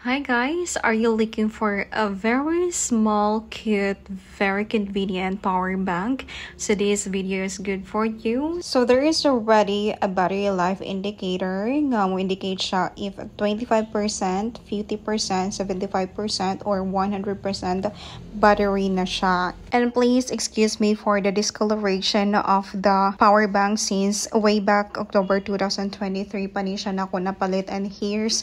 Hi guys, are you looking for a very small, cute, very convenient power bank? So this video is good for you. So there is already a battery life indicator nga mo indicate siya if 25%, 50%, 75% or 100% battery na siya. And please excuse me for the discoloration of the power bank since way back October 2023 pa ni siya na ako napalit, and here's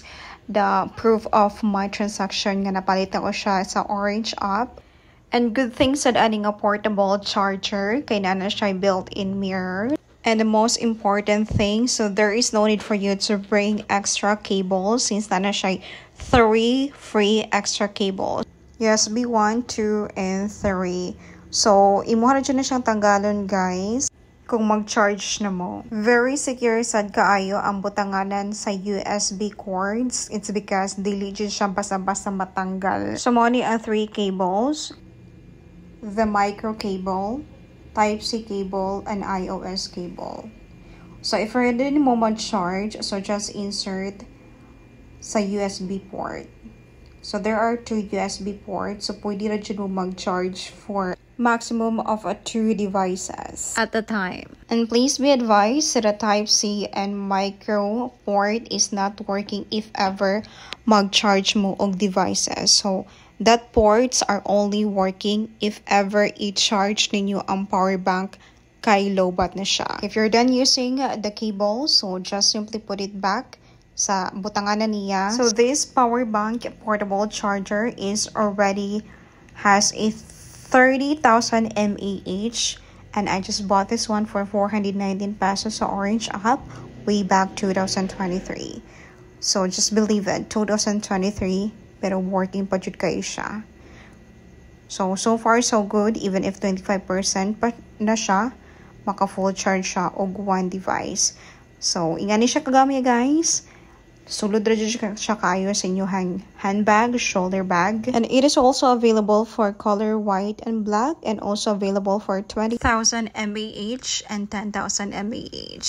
the proof of my transaction nga napalit ako siya sa Orange app. And good thing sa aning a portable charger kay na siya built-in mirror. And the most important thing, so there is no need for you to bring extra cables since na siya 3 free extra cables. USB 1, 2, and 3. So imo na dyan na siyang tanggalon guys kung mag-charge na mo. Very secure sad kaayo ang butanganan sa USB cords. It's because dili dyan siya basta-basta matanggal. So mo ni ang 3 cables, the micro cable, Type-C cable, and iOS cable. So if ready mo mag-charge, so just insert sa USB port. So there are 2 USB ports, so pwede na dyan mo mag-charge for maximum of 2 devices at a time. And please be advised that the Type-C and micro port is not working if ever mag-charge mo og devices. So that ports are only working if ever i-charge ninyo ang power bank kay lowbat na siya. If you're done using the cable, so just simply put it back sa butanganan niya. So this power bank portable charger is already has a 30,000 mAh, and I just bought this one for 419 pesos sa Orange app way back 2023. So just believe it, 2023 pero working pa jud kayo siya. So far so good, even if 25% pa na siya, maka full charge siya og 1 device. So ingani siya kagami guys. Sulod ra jud siya kayo sa inyong handbag, shoulder bag. And it is also available for color white and black, and also available for 20,000 mAh and 10,000 mAh.